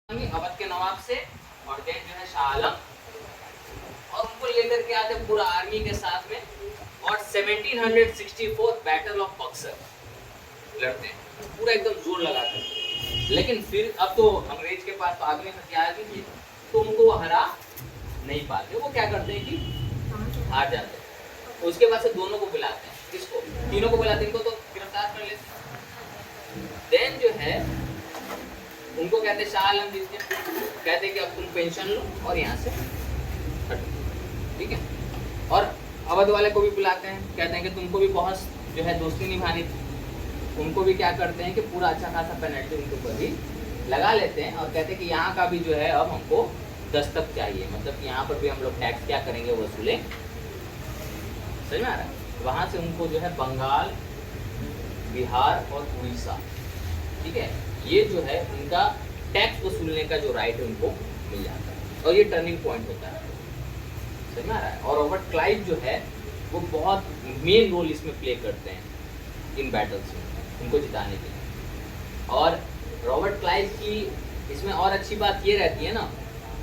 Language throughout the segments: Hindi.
अवध के नवाब से और देन जो है शाह आलम और उनको लेकर के आते पूरा आर्मी के साथ में और 1764 बैटल ऑफ बक्सर लड़ते हैं, पूरा एकदम जोर लगाते हैं। लेकिन फिर अब तो अंग्रेज के पास तो आदमी हथियार भी थे, तो उनको वो हरा नहीं पाते। वो क्या करते हैं कि हार जाते हैं। तो उसके बाद से दोनों को बुलाते हैं, किसको? तीनों को बुलाते हैं, इनको तो गिरफ्तार कर लेते हैं। देन जो है उनको कहते हैं शाह आलम जी के, कहते हैं कि अब तुम पेंशन लो और यहाँ से हटो, ठीक है। और अवध वाले को भी बुलाते हैं, कहते हैं कि तुमको भी बहुत जो है दोस्ती निभानी थी। उनको भी क्या करते हैं कि पूरा अच्छा खासा पेनल्टी उनके ऊपर भी लगा लेते हैं और कहते हैं कि यहाँ का भी जो है अब हमको दस्तक चाहिए, मतलब कि यहाँ पर भी हम लोग टैक्स क्या करेंगे, वसूले। समझ में आ रहा है? वहाँ से उनको जो है बंगाल, बिहार और उड़ीसा, ठीक है, ये जो है उनका टैक्स वसूलने का जो राइट है उनको मिल जाता है और ये टर्निंग पॉइंट होता है। समझ में आ रहा है? और रॉबर्ट क्लाइव जो है वो बहुत मेन रोल इसमें प्ले करते हैं इन बैटल्स में, उनको जिताने के लिए। और रॉबर्ट क्लाइव की इसमें और अच्छी बात ये रहती है ना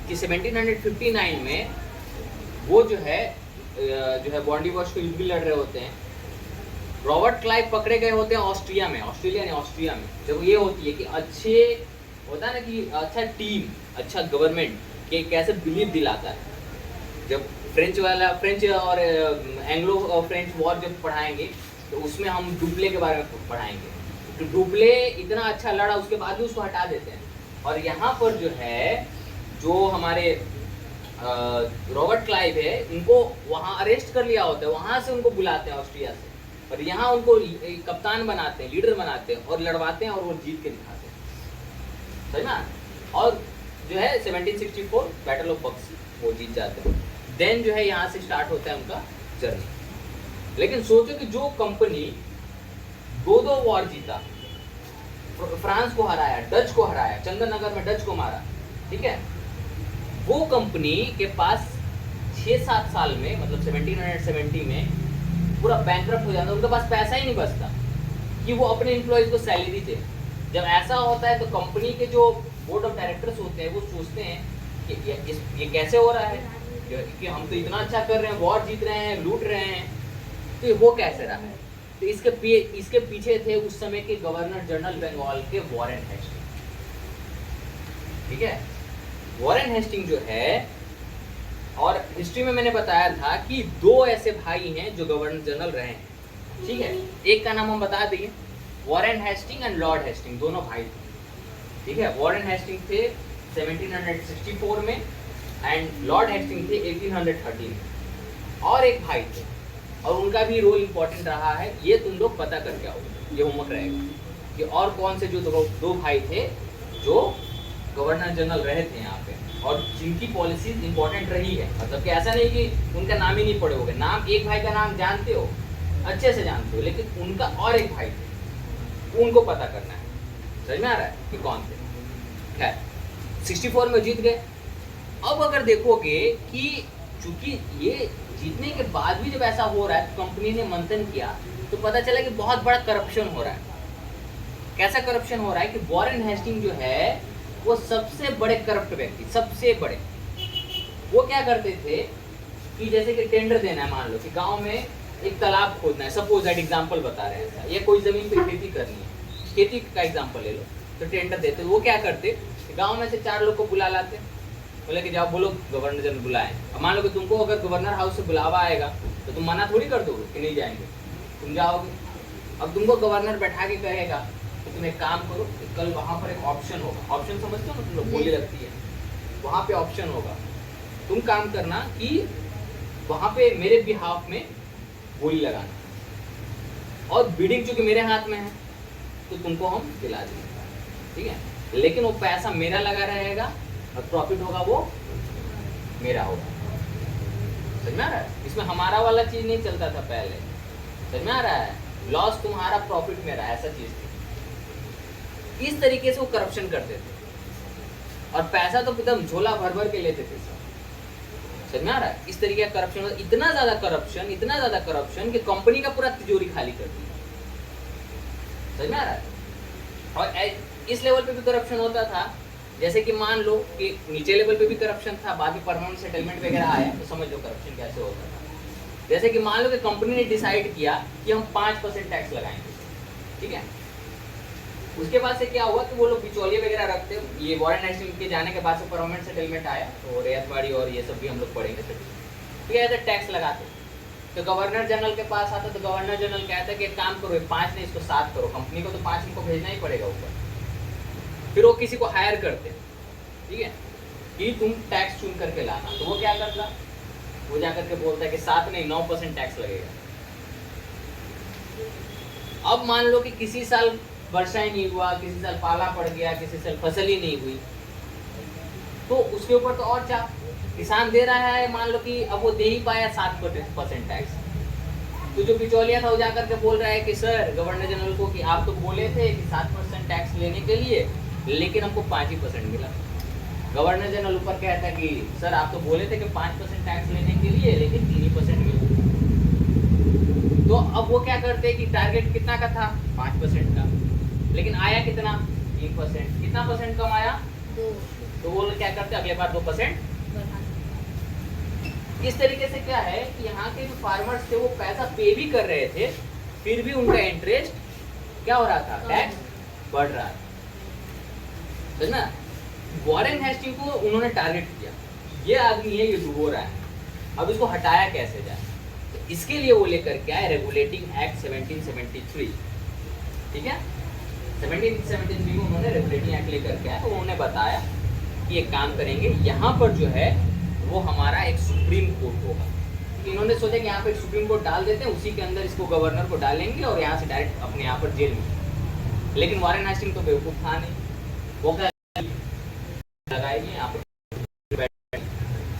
कि 1759 में वो जो है बॉन्डीवॉश को युद्ध भी लड़ रहे होते हैं। रॉबर्ट क्लाइव पकड़े गए होते हैं ऑस्ट्रिया में, ऑस्ट्रिया में जब ये होती है कि अच्छे होता है ना कि अच्छा टीम, अच्छा गवर्नमेंट के कैसे बिलीव दिलाता है। जब फ्रेंच और एंग्लो और फ्रेंच वॉर जब पढ़ाएंगे तो उसमें हम डुप्ले के बारे में पढ़ाएंगे। तो डुप्ले इतना अच्छा लड़ा, उसके बाद भी उसको हटा देते हैं। और यहाँ पर जो है जो हमारे रॉबर्ट क्लाइव है, उनको वहाँ अरेस्ट कर लिया होता है, वहाँ से उनको बुलाते हैं ऑस्ट्रिया से, और यहाँ उनको कप्तान बनाते हैं, लीडर बनाते हैं और लड़वाते हैं और वो जीत के दिखाते हैं। सही ना? और जो है 1764 बैटल ऑफ बक्सर वो जीत जाते हैं। देन जो है यहाँ से स्टार्ट होता है उनका जर्नी। लेकिन सोचो कि जो कंपनी दो वॉर जीता, फ्रांस को हराया, डच को हराया, चंदननगर में डच को मारा, ठीक है, वो कंपनी के पास 6-7 साल में, मतलब 1770 में पूरा बैंकरप्ट हो जाता है। उनके पास पैसा ही नहीं बचता कि वो अपने एम्प्लॉयज को सैलरी दे। जब ऐसा होता है तो कंपनी के जो बोर्ड ऑफ डायरेक्टर्स होते हैं वो सोचते हैं कि ये कैसे हो रहा है, कि हम तो इतना अच्छा कर रहे हैं, वॉर जीत रहे हैं, लूट रहे हैं, तो ये हो कैसे रहा है। तो इसके पीछे थे उस समय के गवर्नर जनरल बंगाल के वॉरेन हेस्टिंग, ठीक है। वॉरेन हेस्टिंग जो है, और हिस्ट्री में मैंने बताया था कि 2 ऐसे भाई हैं जो गवर्नर जनरल रहे हैं, ठीक है। एक का नाम हम बता देंगे, Warren Hasting and lord Hasting, दोनों भाई थे, ठीक है। वॉरेन हेस्टिंग थे 1764 में एंड लॉर्ड हेस्टिंग थे 1813 में। और एक भाई थे और उनका भी रोल इंपॉर्टेंट रहा है, ये तुम लोग पता करके आओ, ये होमवर्क रहेगा कि और कौन से जो 2 भाई थे जो गवर्नर जनरल रहे थे यहाँ पे और जिनकी पॉलिसीज इंपॉर्टेंट रही है। मतलब कि ऐसा नहीं कि उनका नाम ही नहीं पड़े होगे, नाम एक भाई का नाम जानते हो, अच्छे से जानते हो, लेकिन उनका और एक भाई थे, उनको पता करना है। समझ में आ रहा है कि कौन थे? खैर 64 में जीत गए। अब अगर देखोगे कि चूंकि ये जीतने के बाद भी जब ऐसा हो रहा है तो कंपनी ने मंथन किया तो पता चला कि बहुत बड़ा करप्शन हो रहा है। कैसा करप्शन हो रहा है कि वॉरेन हेस्टिंग जो है वो सबसे बड़े करप्ट व्यक्ति, सबसे बड़े, वो क्या करते थे कि जैसे कि टेंडर देना है, मान लो कि गांव में एक तालाब खोदना है, सपोज दैट एग्जांपल बता रहे हैं, या कोई जमीन पे खेती करनी है, खेती का एग्जांपल ले लो, तो टेंडर देते, वो क्या करते, गांव में से 4 लोग को बुला लाते, बोले कि जाओ बोलो गवर्नर जनरल बुलाए। अब मान लो कि तुमको अगर गवर्नर हाउस से बुलावा आएगा तो तुम मना थोड़ी कर दोगे कि नहीं जाएंगे, तुम जाओगे। अब तुमको गवर्नर बैठा के कहेगा तो तुम एक काम करो कि कल वहाँ पर एक ऑप्शन होगा, ऑप्शन समझते हो ना तुम लोग, बोली लगती है, वहाँ पे ऑप्शन होगा, तुम काम करना कि वहाँ पे मेरे बिहाफ में बोली लगाना, और बिडिंग चूंकि मेरे हाथ में है तो तुमको हम दिला देंगे, ठीक है। लेकिन वो पैसा मेरा लगा रहेगा और प्रॉफिट होगा वो मेरा होगा। समझ में आ रहा है? इसमें हमारा वाला चीज नहीं चलता था पहले। समझ में आ रहा है? लॉस तुम्हारा, प्रॉफिट मेरा, ऐसा चीज थी। इस तरीके से वो करप्शन करते थे और पैसा तो एकदम झोला भर भर के लेते थे सब। समझ में आ रहा है? इस तरीके का करप्शन, इतना ज्यादा करप्शन कि कंपनी का पूरा तिजोरी खाली कर दिया। समझ में आ रहा है? और इस लेवल पे भी करप्शन होता था जैसे कि मान लो कि नीचे लेवल पे भी करप्शन था, बाद में परमानेंट सेटलमेंट वगैरह आया, तो समझ लो करप्शन कैसे होता था। जैसे कि मान लो कि कंपनी ने डिसाइड किया कि हम 5% टैक्स लगाएंगे, ठीक है। उसके बाद से क्या हुआ कि वो लोग बिचौलिए वगैरह रखते, ये वारंट हेस्टिंग्स के जाने के बाद से परमानेंट सेटलमेंट आया, तो रेतवाड़ी और ये सब भी हम लोग पढ़ेंगे। तो ये ऐसे टैक्स लगाते, तो गवर्नर जनरल के पास आता, तो गवर्नर जनरल कहता है कि एक काम करो, 5 नहीं इसको 7 करो, कंपनी को तो 5 इनको भेजना ही पड़ेगा ऊपर। फिर वो किसी को हायर करते, ठीक है, कि तुम टैक्स चुन करके लाना, तो वो क्या करता, वो जाकर के बोलता है कि 7 नहीं 9% टैक्स लगेगा। अब मान लो कि किसी साल वर्षा ही नहीं हुआ, किसी साल पाला पड़ गया, किसी साल फसल ही नहीं हुई, तो उसके ऊपर तो और चाप, किसान दे रहा है, मान लो कि अब वो दे ही पाया 7% टैक्स, तो जो बिचौलिया था वो जाकर के बोल रहा है कि सर गवर्नर जनरल को कि आप तो बोले थे कि 7% टैक्स लेने के लिए, लेकिन हमको 5% मिला। गवर्नर जनरल ऊपर कहता है कि सर आप तो बोले थे कि 5% टैक्स लेने के लिए, लेकिन 3% मिला। तो अब वो क्या करते हैं कि टारगेट कितना का था, 5% का, लेकिन आया कितना, 3%, कितना परसेंट कम आया, 2। तो वो क्या करते हैं, अगले बार 2%। इस तरीके से क्या है कि यहाँ के जो फार्मर्स थे वो पैसा पे भी कर रहे थे, फिर भी उनका इंटरेस्ट क्या हो रहा था, टैक्स बढ़ रहा था, है ना। वॉरेन हेस्टिंग को उन्होंने टारगेट किया, ये आदमी है, ये डूबो रहा है, अब इसको हटाया कैसे जाए, तो इसके लिए वो लेकर के आए रेगुलेटिंग एक्ट 1773, ठीक है। 1773 में उन्होंने रेगुलेटिंग एक्ट लेकर के आए, तो उन्होंने बताया कि एक काम करेंगे, यहाँ पर जो है वो हमारा एक सुप्रीम कोर्ट होगा। इन्होंने सोचा कि यहाँ पे एक सुप्रीम कोर्ट डाल देते हैं, उसी के अंदर इसको गवर्नर को डालेंगे और यहाँ से डायरेक्ट अपने यहाँ पर जेल में। लेकिन वॉरेन हेस्टिंग तो बेवकूफ था नहीं, वो क्या लगाएंगे यहाँ पे,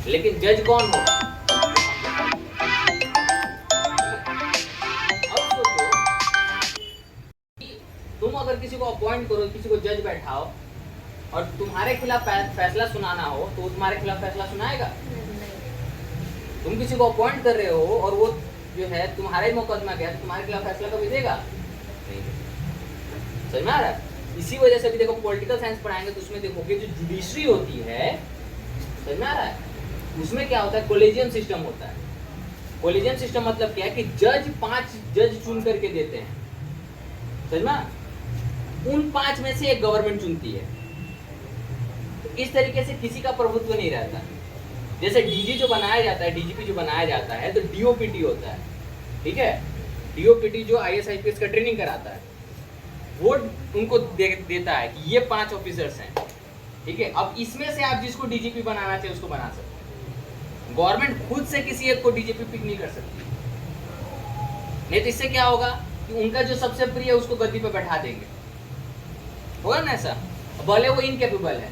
लेकिन जज कौन होगा, अब सोचो कि तुम अगर किसी को अपॉइंट करो, किसी को जज बैठाओ और तुम्हारे खिलाफ फैसला सुनाना हो, तो तुम्हारे खिलाफ फैसला सुनाएगा? तुम किसी को अपॉइंट कर रहे हो और वो जो है तुम्हारा ही मुकदमा गया, तो तुम्हारे खिलाफ फैसला कभी देगा? नहीं। समझ में आ रहा है? इसी वजह से भी देखो पॉलिटिकल साइंस पढ़ाएंगे तो उसमें देखोगे जो जुडिशरी होती है, समझ में आ रहा है, उसमें क्या होता है, कोलेजियम सिस्टम होता है। कोलेजियम सिस्टम मतलब क्या है कि जज 5 जज चुन करके देते हैं, समझ में, उन 5 में से एक गवर्नमेंट चुनती है। तो इस तरीके से किसी का प्रभुत्व नहीं रहता। जैसे डीजी जो बनाया जाता है, डीजीपी जो बनाया जाता है, तो डीओपीटी होता है, ठीक है। डीओपीटी जो आईएएस आईपीएस का ट्रेनिंग कराता है, वो उनको देता है कि ये 5 ऑफिसर्स हैं, ठीक है। अब इसमें से आप जिसको डीजीपी बनाना चाहिए उसको बना सकते हैं। गवर्नमेंट खुद से किसी एक को डीजीपी पिक नहीं कर सकती, नहीं तो इससे क्या होगा कि उनका जो सबसे प्रिय है उसको गद्दी पे बैठा देंगे, होगा ना ऐसा, भले वो इनकेपेबल है,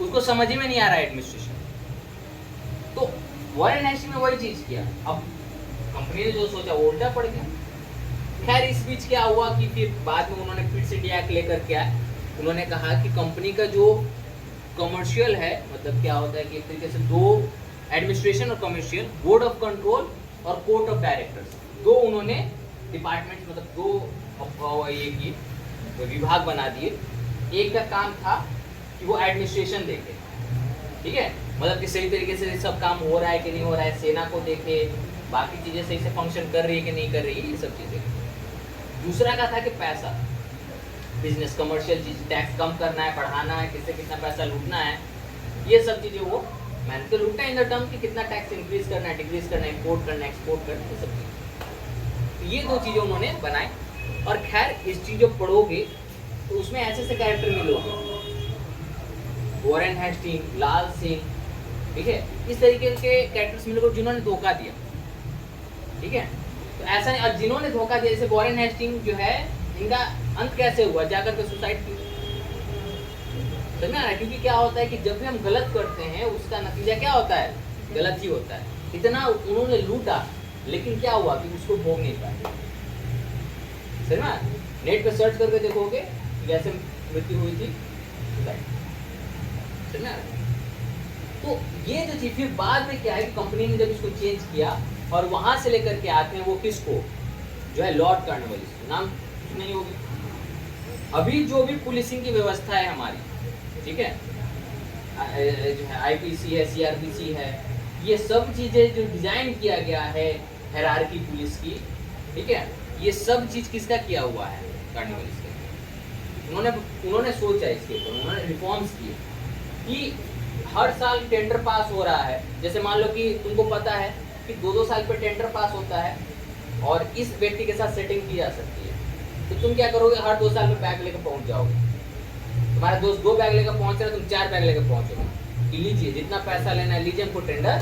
उसको समझ ही में नहीं आ रहा है एडमिनिस्ट्रेशन। तो वॉरेन हेस्टिंग में वही चीज किया। अब कंपनी ने जो सोचा वो उल्टा पड़ गया। खैर इस बीच क्या हुआ कि फिर बाद में उन्होंने फिर से इंडिया एक्ट लेकर के आए। उन्होंने कहा कि कंपनी का जो कमर्शियल है, मतलब क्या होता है कि एक तरीके से 2 एडमिनिस्ट्रेशन और कमर्शियल, बोर्ड ऑफ कंट्रोल और कोर्ट ऑफ डायरेक्टर्स, 2 उन्होंने डिपार्टमेंट, मतलब 2 ये की विभाग बना दिए। एक का काम था कि वो एडमिनिस्ट्रेशन देखे, ठीक है, मतलब कि सही तरीके से सब काम हो रहा है कि नहीं हो रहा है, सेना को देखे, बाकी चीजें सही से फंक्शन कर रही है कि नहीं कर रही है, ये सब चीजें। दूसरा का था कि पैसा, बिजनेस, कमर्शियल चीज, टैक्स कम करना है, बढ़ाना है, किससे कितना पैसा लूटना है, ये सब चीजें वो मैंने तो लूटना इन द टर्म कि कितना टैक्स इंक्रीज करना है, डिक्रीज करना है, इंपोर्ट करना है, एक्सपोर्ट करना है, ये सब चीजें। तो ये 2 चीजें उन्होंने बनाई। और खैर इस चीज जब पढ़ोगे तो उसमें ऐसे ऐसे कैरेक्टर मिलोगे, वॉरेन हेस्टिंग, लाल सिंह, ठीक है, इस तरीके के कैरेक्टर्स मिलोगे जिन्होंने धोखा दिया, ठीक है। तो ऐसा नहीं, और जिन्होंने धोखा दिया, जैसे वॉरेन हेस्टिंग जो है, इनका अंत कैसे हुआ, जाकर के सुसाइड की, समझ में आ रहा है? क्योंकि क्या होता है कि जब भी हम गलत करते हैं उसका नतीजा क्या होता है, गलत ही होता है। इतना उन्होंने लूटा, लेकिन क्या हुआ कि उसको भोग नहीं पाए, समझ में? नेट पे सर्च करके देखोगे कैसे मृत्यु हुई थी, समझ में आ रहा है? तो ये जो चीज, फिर बाद में क्या है कि कंपनी ने जब इसको चेंज किया और वहां से लेकर के आते हैं वो किसको, जो है लॉर्ड कॉर्नवालिस, नाम नहीं होगी। अभी जो भी पुलिसिंग की व्यवस्था है हमारी, ठीक है, जो है आईपीसी है, सीआरपीसी है, ये सब चीज़ें जो डिज़ाइन किया गया है हायरार्की पुलिस की, ठीक है, ये सब चीज़ किसका किया हुआ है, कार्निवलिस का। उन्होंने सोचा इसके ऊपर, उन्होंने रिफॉर्म्स किए कि हर साल टेंडर पास हो रहा है, जैसे मान लो कि तुमको पता है कि 2-2 साल पे टेंडर पास होता है और इस व्यक्ति के साथ सेटिंग की जा सकती है, तो तुम क्या करोगे, हर 2 साल में बैग लेकर पहुंच जाओगे। तुम्हारा दोस्त 2 बैग लेकर पहुंच रहा है, तुम 4 बैग लेकर पहुंचोगे कि लीजिए जितना पैसा लेना है लीजिए, हमको टेंडर।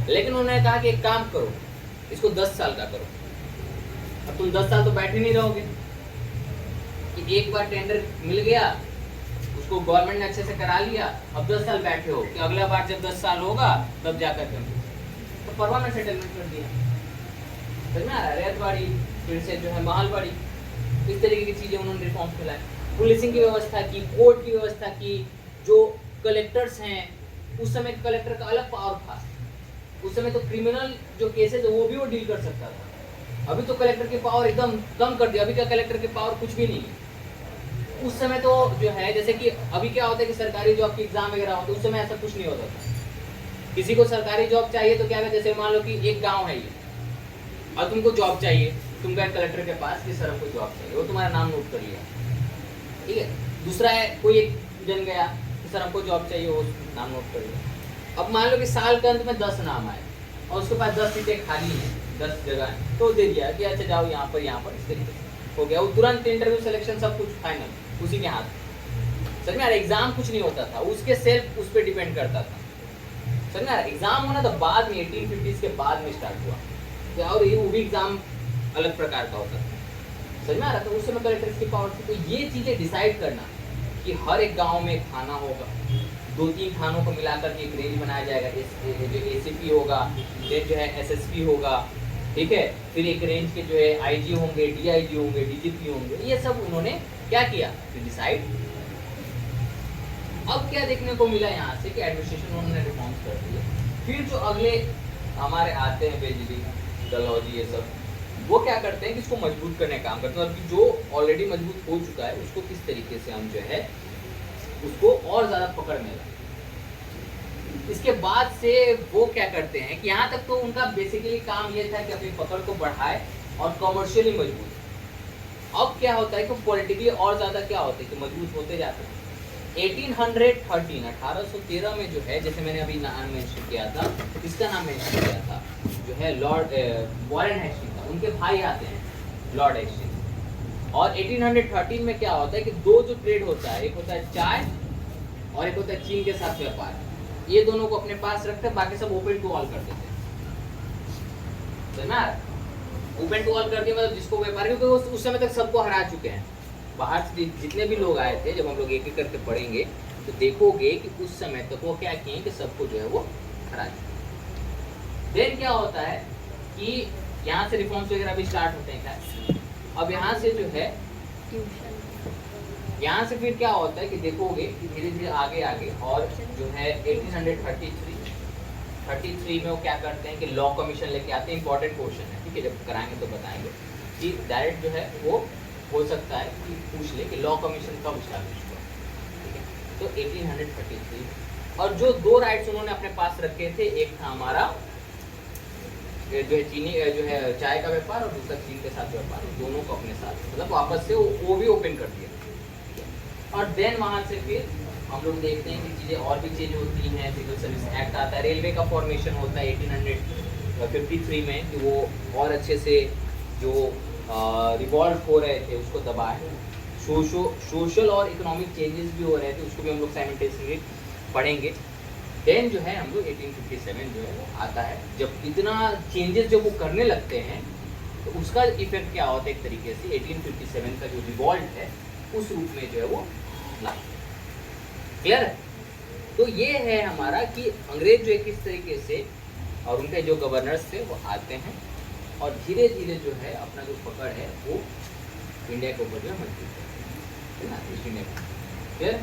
लेकिन उन्होंने कहा कि एक काम करो, इसको 10 साल का करो। अब तुम 10 साल तो बैठे नहीं रहोगे कि एक बार टेंडर मिल गया, उसको गवर्नमेंट ने अच्छे से करा लिया, अब 10 साल बैठे हो कि अगला बार जब 10 साल होगा तब जाकर कर, तो परमानेंट सेटलमेंट कर दिया। समझ में आ रहा है, रैयतवाड़ी फिर से जो है महलवाड़ी, इस तरीके की चीजें उन्होंने रिफॉर्म फैलाए, पुलिसिंग की व्यवस्था की, कोर्ट की व्यवस्था की। जो कलेक्टर्स हैं, उस समय कलेक्टर का अलग पावर था, उस समय तो क्रिमिनल जो केसेस है वो भी वो डील कर सकता था। अभी तो कलेक्टर की पावर एकदम कम कर दिया, अभी का कलेक्टर की पावर कुछ भी नहीं है। उस समय तो जो है, जैसे कि अभी क्या होता है कि सरकारी जॉब की एग्जाम वगैरह होता है, उस समय ऐसा कुछ नहीं होता था। किसी को सरकारी जॉब चाहिए तो क्या है, जैसे मान लो कि एक गांव है ये और तुमको जॉब चाहिए, तुम गए कलेक्टर के पास कि सर हमको जॉब चाहिए, वो तुम्हारा नाम नोट कर लिया, ठीक है। दूसरा है, कोई एक जन गया कि सर हमको जॉब चाहिए, वो नाम नोट कर लिया। अब मान लो कि साल के अंत में 10 नाम आए और उसके पास 10 सीटें खाली हैं, 10 जगह है, तो दे दिया कि अच्छा जाओ यहाँ पर, इस तरीके से हो गया। वो तुरंत इंटरव्यू सिलेक्शन सब कुछ फाइनल उसी के हाथ। समझ में आ रहा, एग्जाम कुछ नहीं होता था, उसके सेल्फ उस पर डिपेंड करता था। समझ में आ रहा, एग्जाम होना तो बाद में 1850s के बाद में स्टार्ट हुआ, और ये वो भी एग्जाम अलग प्रकार का होता था। समझ में आ रहा, तो उस समय कलेक्टर की पावर थी। तो ये चीजें डिसाइड करना कि हर एक गांव में एक थाना होगा, 2-3 थानों को मिलाकर के एक रेंज बनाया जाएगा, जो एसीपी होगा, फिर जो है एसएसपी होगा, ठीक है, फिर एक रेंज के जो है आईजी होंगे, डीआईजी होंगे, डीजीपी होंगे, ये सब उन्होंने क्या किया, डिसाइड। अब क्या देखने को मिला यहाँ से कि एडमिनिस्ट्रेशन उन्होंने रिफॉर्म्स कर दिए। फिर जो अगले हमारे आते हैं बेजली, डलहौजी, ये सब, वो क्या करते हैं कि इसको मजबूत करने का काम करते हैं, और जो ऑलरेडी मजबूत हो चुका है उसको किस तरीके से हम जो है उसको और ज़्यादा पकड़ में लाएं। इसके बाद से वो क्या करते हैं कि यहाँ तक तो उनका बेसिकली काम ये था कि अपनी पकड़ को बढ़ाए और कमर्शियली मजबूत। अब क्या होता है कि पॉलिटिकली और ज़्यादा क्या होते हैं कि मजबूत होते जाते हैं। 1813 में जो है, जैसे मैंने अभी नाम मेंशन किया था, इसका नाम मेंशन किया था जो है लॉर्ड वॉरेन हेस्टिंग्स था, उनके भाई आते हैं लॉर्ड हेस्टिंग्स। और 1813 में क्या होता है कि 2 जो ट्रेड होता है, एक होता है चाय और एक होता है चीन के साथ व्यापार, ये दोनों को अपने पास रखते हैं, बाकी सब ओपन टू ऑल कर देते हैं। ओपन टू ऑल कर दिया मतलब जिसको व्यापार, क्योंकि उस समय तक सबको हरा चुके हैं। बाहर से जितने भी लोग आए थे, जब हम लोग एक एक करके पढ़ेंगे तो देखोगे कि उस समय तक वो क्या किए कि सबको जो है वो हरा चुके। देन क्या होता है कि यहाँ से रिफॉर्म्स वगैरह भी स्टार्ट होते हैं क्या। अब यहाँ से जो है, यहाँ से फिर क्या होता है कि देखोगे कि धीरे धीरे आगे आगे, और जो है 1833 में वो क्या करते हैं कि लॉ कमीशन लेके आते हैं। इंपॉर्टेंट क्वेश्चन है, ठीक है, जब कराएंगे तो बताएंगे कि डायरेक्ट जो है वो हो सकता है कि पूछ ले कि लॉ कमीशन कब स्टार्ट हुआ, ठीक है। तो 1833, और जो 2 राइट्स उन्होंने अपने पास रखे थे, एक था हमारा जो है चीनी जो है चाय का व्यापार, और दूसरा चीन के साथ व्यापार, दोनों को अपने साथ मतलब वापस से वो भी ओपन कर दिया। और देन वहाँ से फिर हम लोग देखते हैं कि चीज़ें और भी चेंज होती हैं। सिविल सर्विस एक्ट आता है, रेलवे का फॉर्मेशन होता है 1853 में, कि वो और अच्छे से जो रिवॉल्व हो रहे थे उसको दबाए। सोशल और इकोनॉमिक चेंजेस भी हो रहे थे, उसको भी हम लोग साइमल्टेनियसली पढ़ेंगे। देन जो है हम लोग 1857 जो है वो आता है, जब इतना चेंजेस जब वो करने लगते हैं तो उसका इफेक्ट क्या होता है, एक तरीके से 1857 का जो रिवॉल्ट है उस रूप में जो है वो लाते। क्लियर है। तो ये है हमारा कि अंग्रेज जो है किस तरीके से, और उनके जो गवर्नर्स थे वो आते हैं और धीरे धीरे जो है अपना जो पकड़ है वो इंडिया के ऊपर जो है मजबूत है ना, ईस्ट इंडिया। क्लियर।